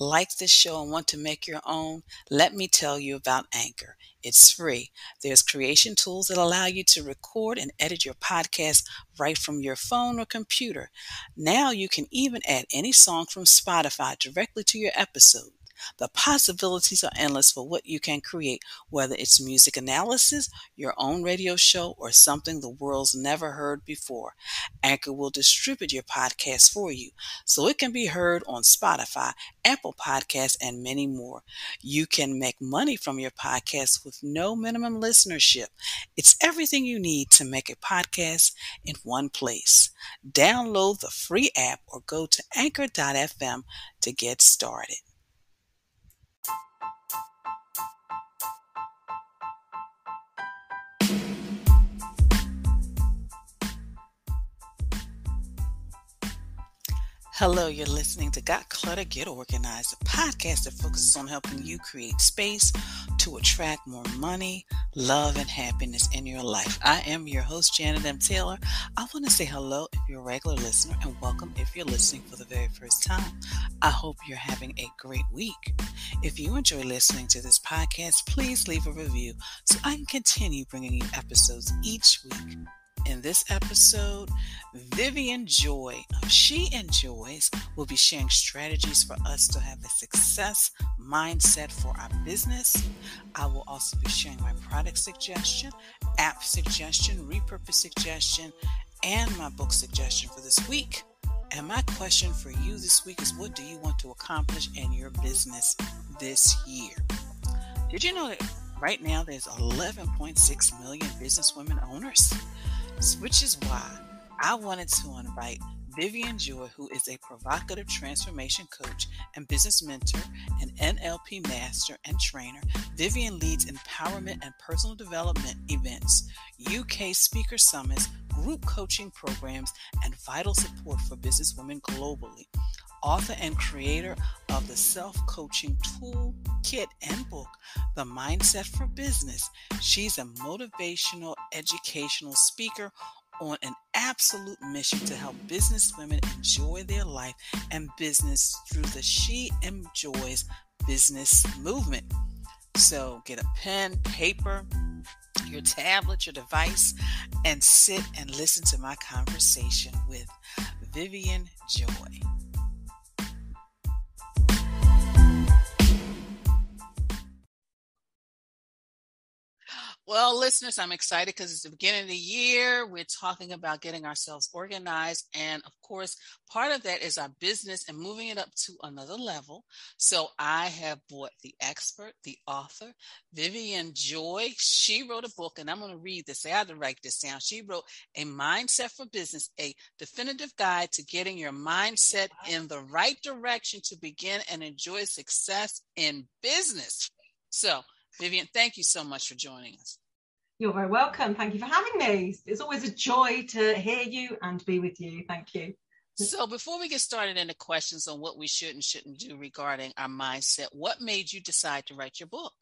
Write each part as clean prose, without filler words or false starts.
Like this show and want to make your own? Let me tell you about Anchor. It's free. There's creation tools that allow you to record and edit your podcast right from your phone or computer. Now you can even add any song from Spotify directly to your episode. The possibilities are endless for what you can create, whether it's music analysis, your own radio show, or something the world's never heard before. Anchor will distribute your podcast for you so it can be heard on Spotify, Apple Podcasts, and many more. You can make money from your podcast with no minimum listenership. It's everything you need to make a podcast in one place. Download the free app or go to anchor.fm to get started. Hello, you're listening to Got Clutter, Get Organized, a podcast that focuses on helping you create space to attract more money, love, and happiness in your life. I am your host, Janet M. Taylor. I want to say hello if you're a regular listener and welcome if you're listening for the very first time. I hope you're having a great week. If you enjoy listening to this podcast, please leave a review so I can continue bringing you episodes each week. In this episode, Vivienne Joy of She Enjoys will be sharing strategies for us to have a success mindset for our business. I will also be sharing my product suggestion, app suggestion, repurpose suggestion, and my book suggestion for this week. And my question for you this week is, what do you want to accomplish in your business this year? Did you know that right now there's 11.6 million businesswomen owners? Which is why I wanted to invite Vivienne Joy, who is a provocative transformation coach and business mentor and NLP Master and Trainer. Vivienne leads empowerment and personal development events, UK speaker summits, group coaching programs, and vital support for businesswomen globally. Author and creator of the self-coaching toolkit and book, The Mindset for Business. She's a motivational, educational speaker on an absolute mission to help businesswomen enjoy their life and business through the She Enjoys business movement. So get a pen, paper, your tablet, your device, and sit and listen to my conversation with Vivienne Joy. Well, listeners, I'm excited because it's the beginning of the year. We're talking about getting ourselves organized. And of course, part of that is our business and moving it up to another level. So I have brought the expert, the author, Vivienne Joy. She wrote a book, and I'm going to read this. I had to write this down. She wrote A Mindset for Business, a definitive guide to getting your mindset in the right direction to begin and enjoy success in business. So, Vivienne, thank you so much for joining us. You're very welcome. Thank you for having me. It's always a joy to hear you and be with you. Thank you. So before we get started into questions on what we should and shouldn't do regarding our mindset, what made you decide to write your book?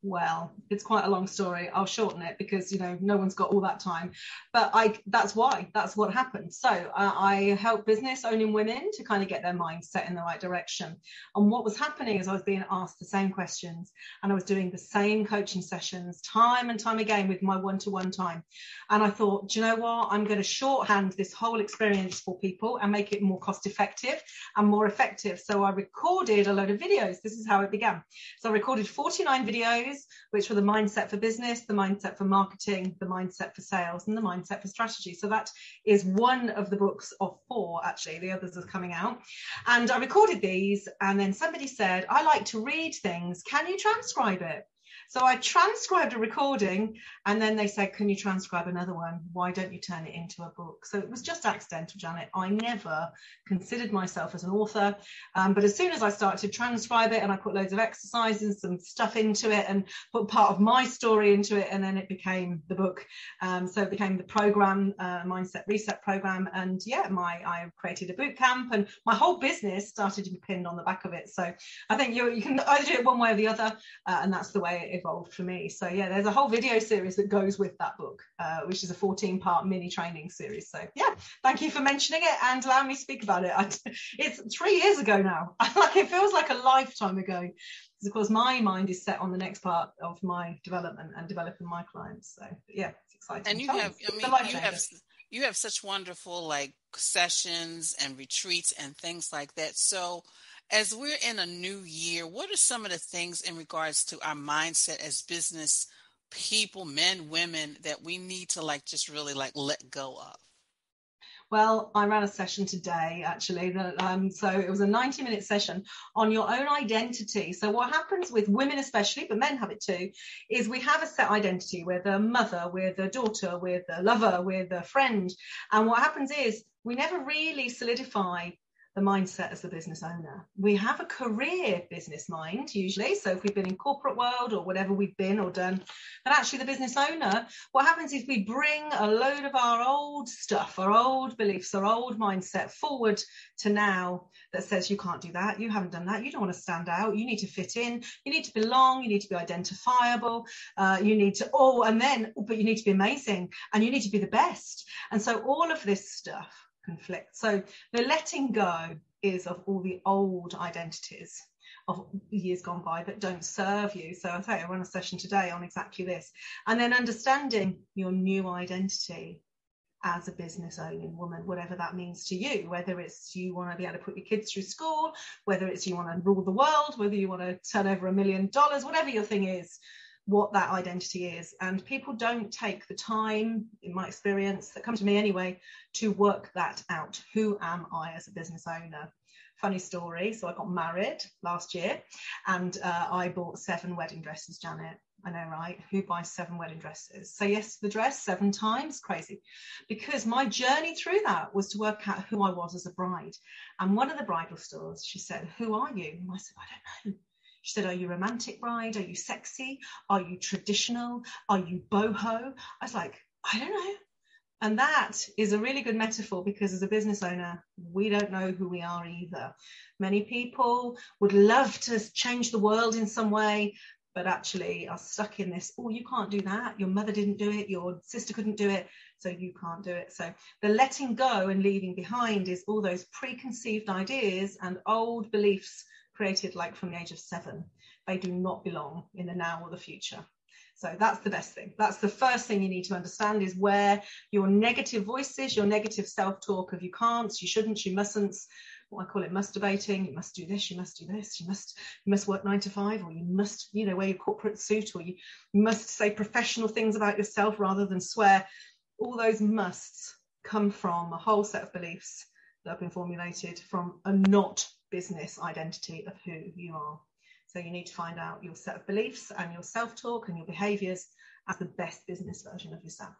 Well, it's quite a long story. I'll shorten it because, no one's got all that time. But that's what happened. So I help business owning women to kind of get their mind set in the right direction. And what was happening is I was being asked the same questions and I was doing the same coaching sessions time and time again with my one-to-one time. And I thought, do you know what? I'm going to shorthand this whole experience for people and make it more cost effective and more effective. So I recorded a load of videos. This is how it began. So I recorded 49 videos, which were the mindset for business, the mindset for marketing, the mindset for sales, and the mindset for strategy. So that is one of the books of 4, actually. The others are coming out. And I recorded these, and then somebody said, I like to read things. Can you transcribe it? So I transcribed a recording, and then they said, can you transcribe another one? Why don't you turn it into a book? So it was just accidental, Janet. I never considered myself as an author. But as soon as I started to transcribe it and I put loads of exercises and stuff into it and put part of my story into it, and then it became the book. So it became the program, Mindset Reset program. And I created a boot camp, and my whole business started to be pinned on the back of it. So I think you can either do it one way or the other. And that's the way evolved for me. So yeah, there's a whole video series that goes with that book, which is a 14-part mini training series. So yeah, thank you for mentioning it and allowing me to speak about it. It's 3 years ago now. Like, it feels like a lifetime ago, because of course my mind is set on the next part of my development and developing my clients. So yeah, it's exciting. And you have such wonderful like sessions and retreats and things like that. So as we're in a new year, what are some of the things in regards to our mindset as business people, men, women, that we need to like just really like let go of? Well, I ran a session today, actually. So it was a 90-minute session on your own identity. So what happens with women especially, but men have it too, is we have a set identity. We're the mother, we're the daughter, we're the lover, we're the friend. And what happens is we never really solidify the mindset as the business owner. We have a career business mind usually. So if we've been in corporate world or whatever we've been or done, but actually the business owner, what happens is we bring a load of our old stuff, our old beliefs, our old mindset forward to now that says you can't do that, you haven't done that, you don't want to stand out, you need to fit in, you need to belong, you need to be identifiable, you need to, but you need to be amazing and you need to be the best. And so all of this stuff conflict. So the letting go is of all the old identities of years gone by that don't serve you. So I run a session today on exactly this. And then understanding your new identity as a business owning woman, whatever that means to you, whether it's you want to be able to put your kids through school, whether it's you want to rule the world, whether you want to turn over $1 million, whatever your thing is, what that identity is. And people don't take the time, in my experience, that come to me anyway, to work that out. Who am I as a business owner? Funny story. So I got married last year and I bought 7 wedding dresses, Janet. I know, right? Who buys 7 wedding dresses? Say yes to the dress 7 times? Crazy. Because my journey through that was to work out who I was as a bride. And one of the bridal stores, she said, who are you? And I said, I don't know. She said, are you romantic bride? Are you sexy? Are you traditional? Are you boho? I was like, I don't know. And that is a really good metaphor because as a business owner, we don't know who we are either. Many people would love to change the world in some way, but actually are stuck in this, oh, you can't do that. Your mother didn't do it. Your sister couldn't do it. So you can't do it. So the letting go and leaving behind is all those preconceived ideas and old beliefs created like from the age of 7. They do not belong in the now or the future. So that's the best thing. That's the first thing you need to understand, is where your negative voices, your negative self-talk of you can't, you shouldn't, you mustn't, what I call it masturbating, you must do this, you must do this, you must work 9 to 5, or you must, wear your corporate suit, or you must say professional things about yourself rather than swear. All those musts come from a whole set of beliefs that have been formulated from a not business identity of who you are. So you need to find out your set of beliefs and your self-talk and your behaviors as the best business version of yourself.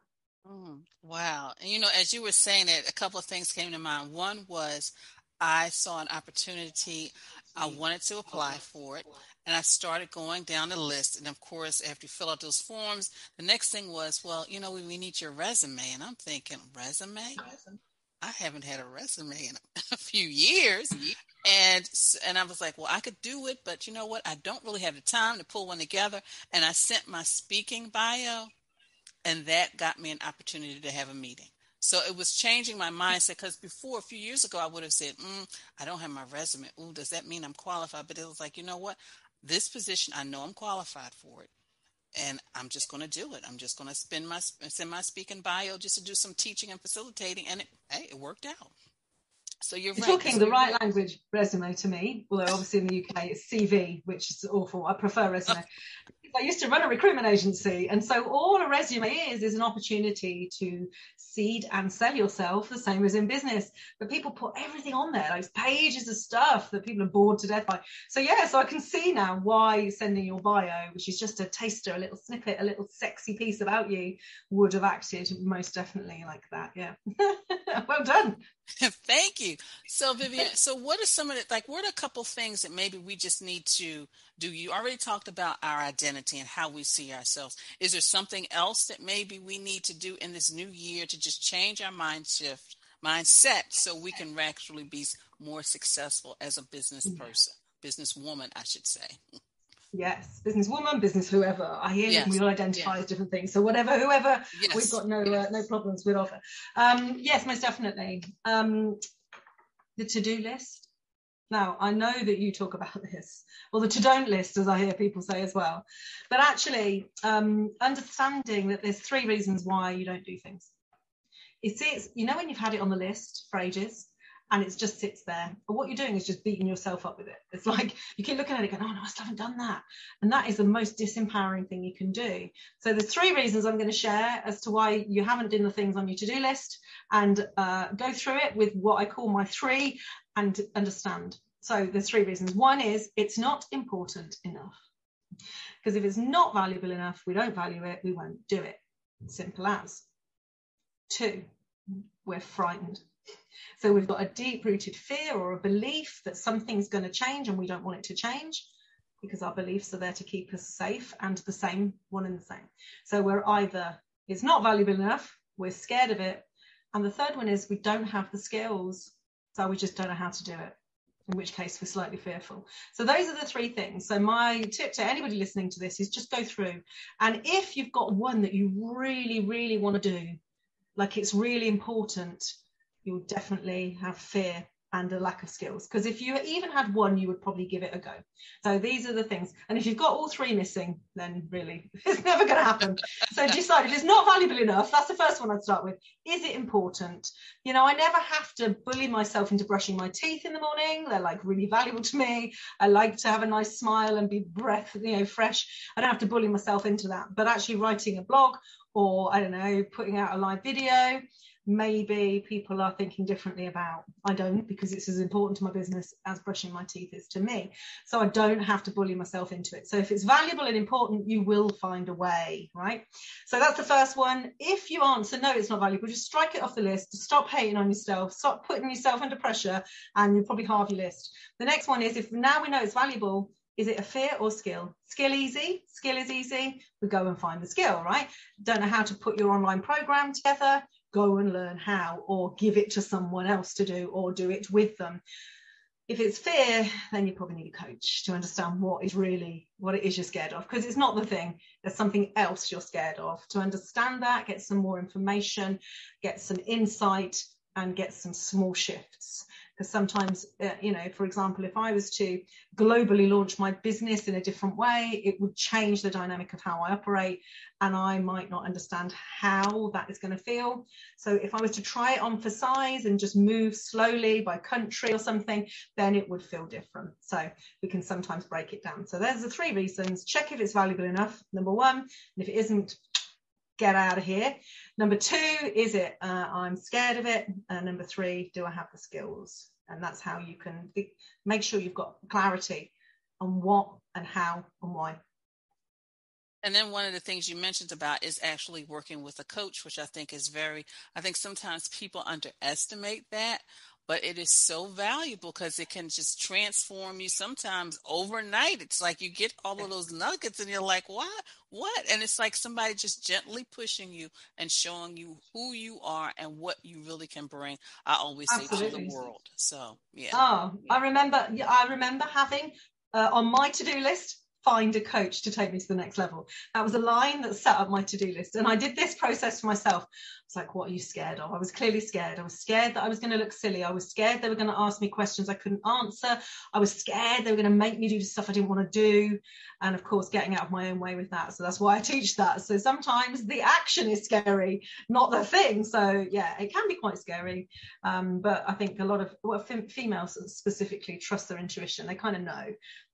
Wow. And as you were saying it, a couple of things came to mind. One was I saw an opportunity. I wanted to apply for it. And I started going down the list. And of course, after you fill out those forms, the next thing was, well, we need your resume. And I'm thinking, resume? I haven't had a resume in a few years. And I was like, well, I could do it, but you know what? I don't really have the time to pull one together. And I sent my speaking bio, and that got me an opportunity to have a meeting. So it was changing my mindset, because before, a few years ago, I would have said, I don't have my resume. Ooh, does that mean I'm qualified? But it was like, you know what? This position, I know I'm qualified for it. And I'm just going to do it. I'm just going to send my speaking bio just to do some teaching and facilitating. And it worked out. So you're right. Talking the right language, resume to me, although obviously in the UK it's CV, which is awful. I prefer resume. I used to run a recruitment agency, and so all a resume is an opportunity to seed and sell yourself, the same as in business. But people put everything on there, like pages of stuff that people are bored to death by. So I can see now why sending your bio, which is just a taster, a little snippet, a little sexy piece about you, would have acted most definitely like that. Yeah. Well done. Thank you. So Vivienne, what are some of the, what are a couple things that maybe we just need to do? You already talked about our identity and how we see ourselves. Is there something else that maybe we need to do in this new year to just change our mindset so we can actually be more successful as a business person, businesswoman, I should say? Yes, businesswoman, business whoever. I hear you. We Yes. all identify Yes. as different things. So whoever, we've Yes. got no Yes. problems with offer. Yes, most definitely. The to-do list. Now, I know that you talk about this, or the to-don't list, as I hear people say as well. But actually, understanding that there's 3 reasons why you don't do things. It's, you know, when you've had it on the list for ages and it just sits there, but what you're doing is just beating yourself up with it. It's like you keep looking at it going, oh no, I still haven't done that. And that is the most disempowering thing you can do. So there's 3 reasons I'm going to share as to why you haven't done the things on your to-do list, and go through it with what I call my 3 and understand. So there's 3 reasons. One is it's not important enough. Because if it's not valuable enough, we don't value it, we won't do it. Simple as. 2, we're frightened. So we've got a deep-rooted fear or a belief that something's going to change and we don't want it to change, because our beliefs are there to keep us safe and the same, one and the same. So we're either, it's not valuable enough, we're scared of it, and the third one is we don't have the skills, so we just don't know how to do it, in which case we're slightly fearful. So those are the 3 things. So my tip to anybody listening to this is just go through, and if you've got one that you really, really want to do, like it's really important, you'll definitely have fear and a lack of skills. Because if you even had one, you would probably give it a go. So these are the things. And if you've got all 3 missing, then really, it's never going to happen. So decide if it's not valuable enough. That's the first one I'd start with. Is it important? You know, I never have to bully myself into brushing my teeth in the morning. They're like really valuable to me. I like to have a nice smile and be fresh. I don't have to bully myself into that. But actually writing a blog, or I don't know, putting out a live video, maybe people are thinking differently about. I don't, because it's as important to my business as brushing my teeth is to me. So I don't have to bully myself into it. So if it's valuable and important, you will find a way, right? So that's the first one. If you answer no, it's not valuable, just strike it off the list. Stop hating on yourself. Stop putting yourself under pressure, and you'll probably halve your list. The next one is, if now we know it's valuable, is it a fear or skill? Skill easy. Skill is easy. We go and find the skill, right? Don't know how to put your online program together? Go and learn how, or give it to someone else to do, or do it with them. If it's fear, then you probably need a coach to understand what it is you're scared of, because it's not the thing. There's something else you're scared of. To understand that, get some more information, get some insight, and get some small shifts. Because sometimes, for example, if I was to globally launch my business in a different way, it would change the dynamic of how I operate, and I might not understand how that is going to feel. So if I was to try it on for size and just move slowly by country or something, then it would feel different. So we can sometimes break it down. So there's the 3 reasons. Check if it's valuable enough, number 1. And if it isn't, get out of here. Number 2, is it I'm scared of it? Number 3, do I have the skills? And that's how you can make sure you've got clarity on what and how and why. And then one of the things you mentioned about is actually working with a coach, which I think sometimes people underestimate that, but it is so valuable because it can just transform you sometimes overnight. It's like you get all of those nuggets and you're like, what? And it's like somebody just gently pushing you and showing you who you are and what you really can bring, I always say, to the world. So, yeah. Oh, I remember having on my to-do list, find a coach to take me to the next level. That was a line that set up my to-do list. And I did this process for myself. It's like, what are you scared of? I was clearly scared. I was scared that I was going to look silly. I was scared they were going to ask me questions I couldn't answer. I was scared they were going to make me do stuff I didn't want to do. And of course, getting out of my own way with that. So that's why I teach that. So sometimes the action is scary, not the thing. So yeah, it can be quite scary. But I think a lot of females specifically trust their intuition. They kind of know.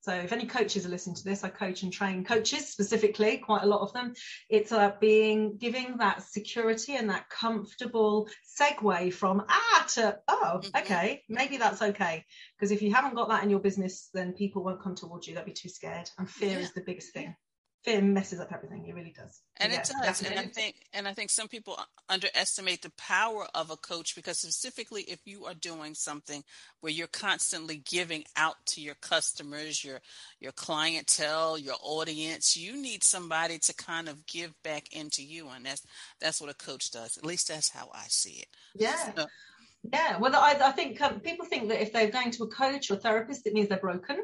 So if any coaches are listening to this, I coach and train coaches specifically, quite a lot of them. It's giving that security and that comfortable segue from to okay, maybe that's okay. Because if you haven't got that in your business, then people won't come towards you. They'll be too scared. And fear is the biggest thing. Fear messes up everything. It really does. And it does. And I think some people underestimate the power of a coach, because specifically if you are doing something where you're constantly giving out to your customers, your clientele, your audience, you need somebody to kind of give back into you. And that's what a coach does. At least that's how I see it. Yeah. Yeah. Well, I think people think that if they're going to a coach or therapist, it means they're broken.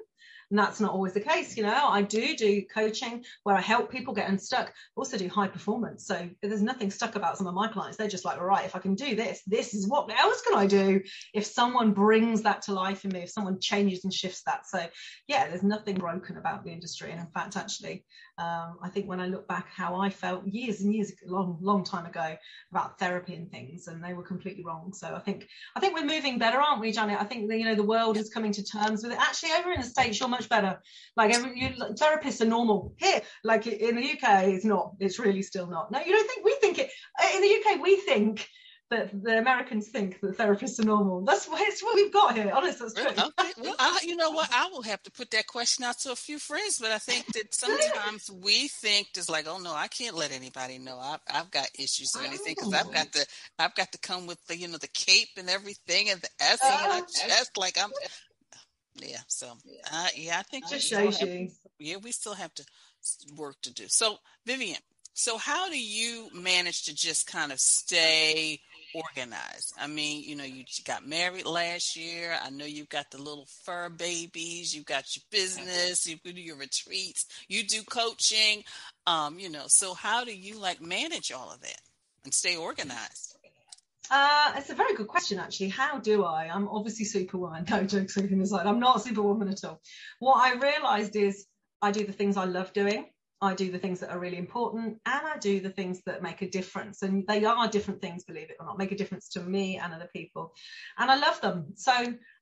And that's not always the case. I do coaching where I help people get unstuck. I also do high performance. So there's nothing stuck about some of my clients. They're just like, all right, if I can do this is what else can I do? If someone brings that to life in me, if someone changes and shifts that. So yeah, there's nothing broken about the industry. And in fact, actually, I think when I look back how I felt years and years, long time ago about therapy and things, and they were completely wrong. So I think we're moving better, aren't we, Janet? I think the world is coming to terms with it. Actually, over in the States, you're much better. Like therapists are normal. Here, like in the UK, it's not. It's really still not. No, you don't think? We think it in the UK. We think that the Americans think that therapists are normal. That's what we've got here. Honestly, that's true. Okay. Well, you know what? I will have to put that question out to a few friends, but I think that sometimes we think just like, oh no, I can't let anybody know I've got issues or anything, because I've got to come with the the cape and everything and the S on my chest, like I'm. Yeah. So I think just shows you. Yeah, we still have to work to do. So Vivienne, so how do you manage to just kind of stay organized? I mean, you got married last year. I know you've got the little fur babies. You've got your business. You do your retreats. You do coaching. So how do you manage all of that and stay organized? It's a very good question, actually. How do I? I'm obviously Superwoman. No, jokes aside, I'm not Superwoman at all. What I realized is I do the things I love doing. I do the things that are really important, and I do the things that make a difference. And they are different things, believe it or not, make a difference to me and other people. And I love them. So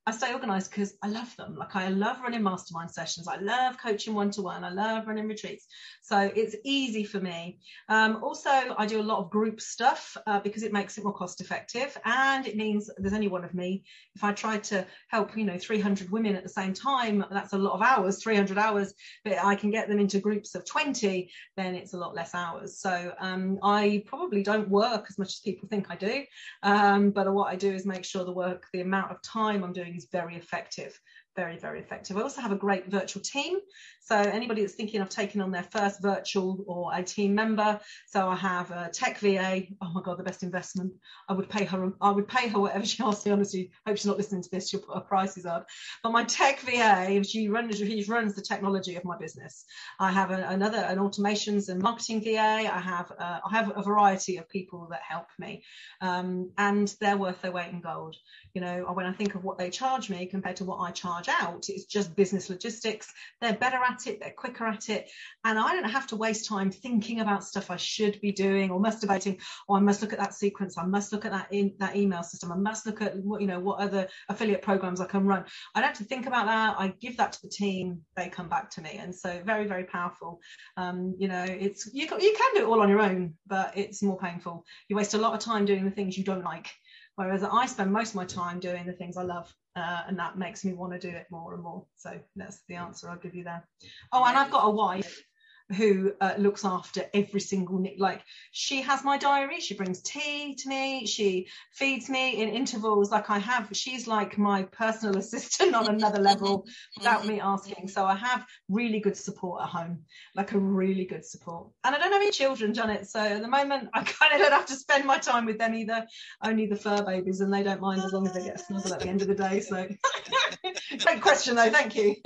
I stay organized because I love them. Like, I love running mastermind sessions. I love coaching one-to-one. I love running retreats. So it's easy for me. Also, I do a lot of group stuff because it makes it more cost effective. And it means there's only one of me. If I tried to help, 300 women at the same time, that's a lot of hours, 300 hours, but I can get them into groups of 20, then it's a lot less hours. So I probably don't work as much as people think I do. But what I do is make sure the amount of time I'm doing is very effective. Very, very effective. I also have a great virtual team. So anybody that's thinking of taking on their first virtual or a team member. So I have a tech VA. Oh my God, the best investment. I would pay her whatever she asks me, honestly. Hope she's not listening to this. She'll put her prices up. But my tech VA, she runs the technology of my business. I have an automations and marketing VA. I have a variety of people that help me. And they're worth their weight in gold. When I think of what they charge me compared to what I charge out, it's just business logistics. They're better at it, they're quicker at it, and I don't have to waste time thinking about stuff I should be doing or masturbating. Or I must look at that sequence, I must look at that email system, I must look at what other affiliate programs I can run. I don't have to think about that. I give that to the team, they come back to me. And so very, very powerful. It's you can do it all on your own, but it's more painful. You waste a lot of time doing the things you don't like. Whereas I spend most of my time doing the things I love, and that makes me want to do it more and more. So that's the answer I'll give you there. Oh, and I've got a wife who looks after every single she has my diary, she brings tea to me, she feeds me in intervals. She's like my personal assistant on another level without me asking. So I have really good support at home, like a really good support. And I don't have any children, Janet, so at the moment I kind of don't have to spend my time with them either. Only the fur babies, and they don't mind as long as they get a snuggle at the end of the day. So great question though, thank you.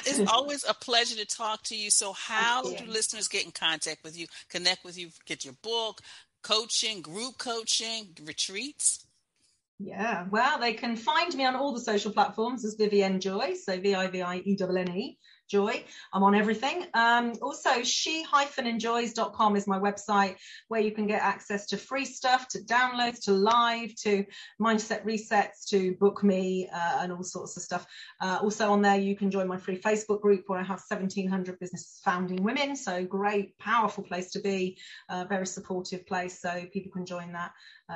It's always a pleasure to talk to you. So how do listeners get in contact with you, connect with you, get your book, coaching, group coaching, retreats? Yeah, well, they can find me on all the social platforms as Vivienne Joy, so VIVIENNE Joy. I'm on everything. Also, she-enjoys.com is my website, where you can get access to free stuff, to downloads, to live, to mindset resets, to book me, and all sorts of stuff. Also on there, you can join my free Facebook group where I have 1,700 business founding women. So great, powerful place to be, very supportive place. So people can join that.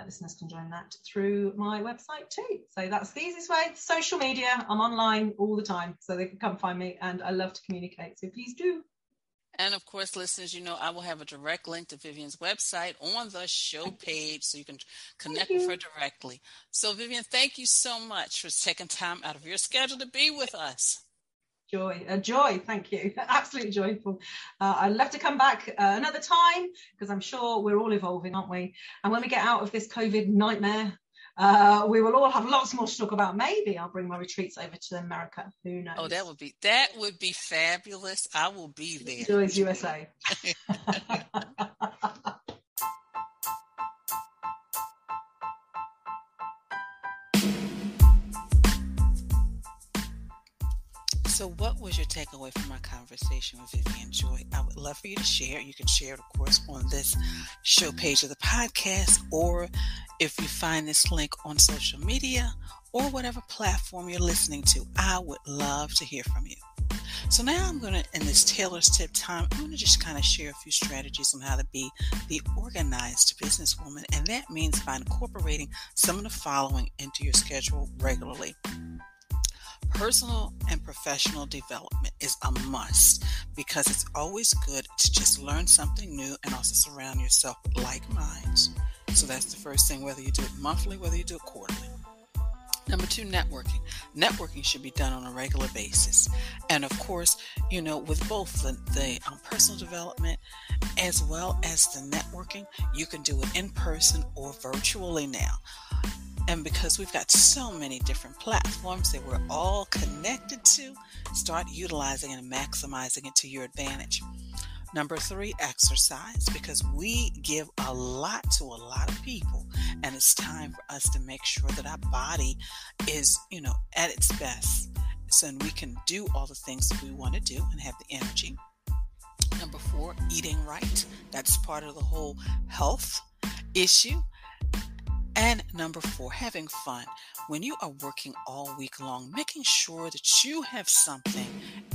Listeners can join that through my website too. So that's the easiest way. Social media, I'm online all the time, so they can come find me, and I love to communicate, so please do. And of course, listeners, I will have a direct link to Vivienne's website on the show page, so you can connect with her directly. So Vivienne, thank you so much for taking time out of your schedule to be with us. Joy, thank you. Absolutely joyful. I'd love to come back another time, because I'm sure we're all evolving, aren't we? And when we get out of this COVID nightmare, We will all have lots more to talk about. Maybe I'll bring my retreats over to America. Who knows? Oh, that would be fabulous. I will be there. Joy's USA. So what was your takeaway from my conversation with Vivienne Joy? I would love for you to share. You can share it, of course, on this show page of the podcast, or if you find this link on social media or whatever platform you're listening to. I would love to hear from you. So now I'm going to, in this Tailors Tip time, I'm going to just kind of share a few strategies on how to be the organized businesswoman. And that means by incorporating some of the following into your schedule regularly. Personal and professional development is a must because it's always good to just learn something new and also surround yourself with like minds. So that's the first thing, whether you do it monthly, whether you do it quarterly. Number 2, networking. Networking should be done on a regular basis. And of course, with both the personal development as well as the networking, you can do it in person or virtually now. And because we've got so many different platforms that we're all connected to, start utilizing and maximizing it to your advantage. Number 3, exercise, because we give a lot to a lot of people, and it's time for us to make sure that our body is, at its best, so we can do all the things that we want to do and have the energy. Number 4, eating right. That's part of the whole health issue. And number 4, having fun. When you are working all week long, making sure that you have something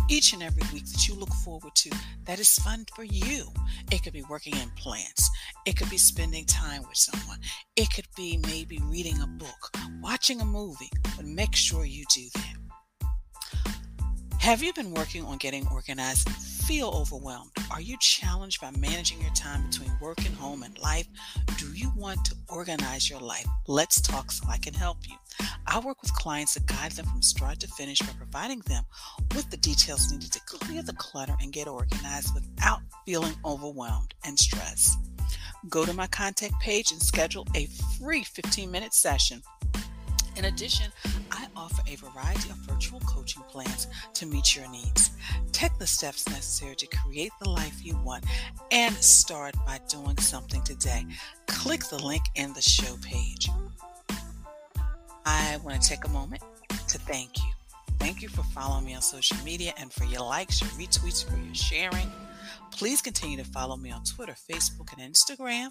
each and every week that you look forward to that is fun for you. It could be working in plants. It could be spending time with someone. It could be maybe reading a book, watching a movie, but make sure you do that. Have you been working on getting organized and feel overwhelmed? Are you challenged by managing your time between work and home and life? Do you want to organize your life? Let's talk so I can help you. I work with clients to guide them from start to finish by providing them with the details needed to clear the clutter and get organized without feeling overwhelmed and stressed. Go to my contact page and schedule a free 15-minute session. In addition, I offer a variety of virtual coaching plans to meet your needs. Take the steps necessary to create the life you want and start by doing something today. Click the link in the show page. I want to take a moment to thank you. Thank you for following me on social media and for your likes, your retweets, for your sharing. Please continue to follow me on Twitter, Facebook, and Instagram.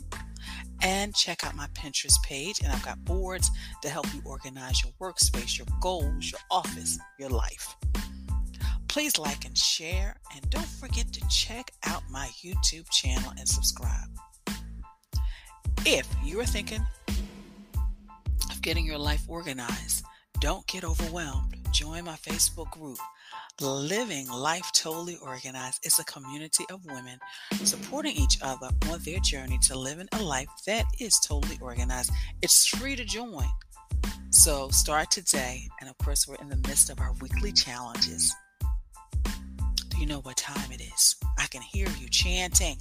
And check out my Pinterest page. And I've got boards to help you organize your workspace, your goals, your office, your life. Please like and share. And don't forget to check out my YouTube channel and subscribe. If you're thinking of getting your life organized, don't get overwhelmed. Join my Facebook group. Living Life Totally Organized is a community of women supporting each other on their journey to living a life that is totally organized. It's free to join. So start today. And of course, we're in the midst of our weekly challenges. Do you know what time it is? I can hear you chanting.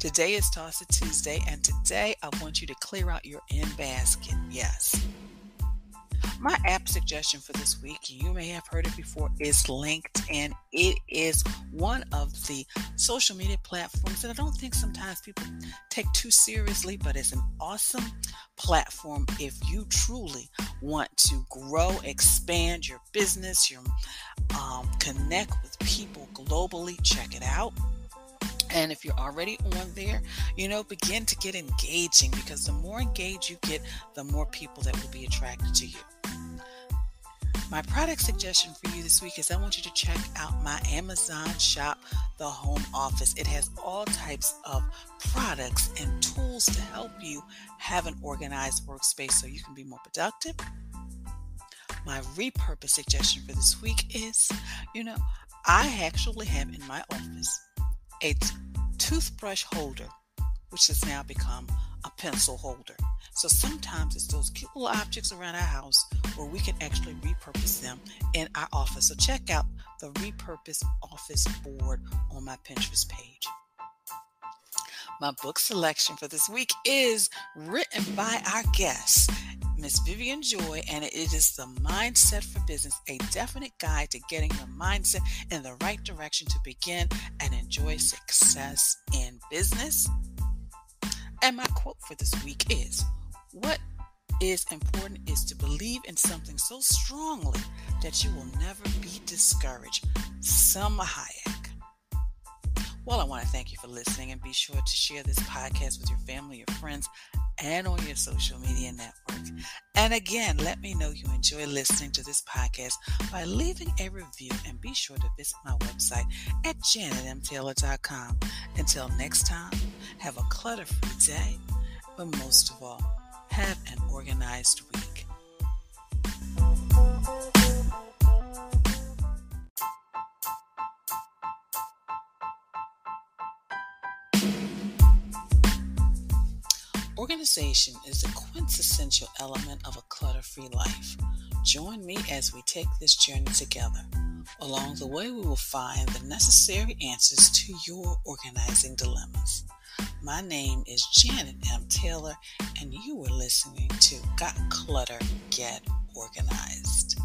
Today is Toss It Tuesday, and today I want you to clear out your in basket. Yes. My app suggestion for this week, you may have heard it before, is LinkedIn. It is one of the social media platforms that I don't think sometimes people take too seriously, but it's an awesome platform if you truly want to grow, expand your business, connect with people globally. Check it out. And if you're already on there, begin to get engaging, because the more engaged you get, the more people that will be attracted to you. My product suggestion for you this week is I want you to check out my Amazon shop, The Home Office. It has all types of products and tools to help you have an organized workspace so you can be more productive. My repurpose suggestion for this week is, I actually have in my office a toothbrush holder, which has now become a pencil holder. So sometimes it's those cute little objects around our house where we can actually repurpose them in our office. So check out the repurpose office board on my Pinterest page. My book selection for this week is written by our guest, Miss Vivienne Joy, and it is the Mindset for Business, a definite guide to getting your mindset in the right direction to begin and enjoy success in business. And my quote for this week is, what is important is to believe in something so strongly that you will never be discouraged. Selma Hayek. Well, I want to thank you for listening, and be sure to share this podcast with your family, your friends, and on your social media networks. And again, let me know you enjoy listening to this podcast by leaving a review, and be sure to visit my website at janetmtaylor.com. Until next time, have a clutter-free day, but most of all, have an organized week. Organization is a quintessential element of a clutter-free life. Join me as we take this journey together. Along the way, we will find the necessary answers to your organizing dilemmas. My name is Janet M. Taylor, and you are listening to Got Clutter, Get Organized.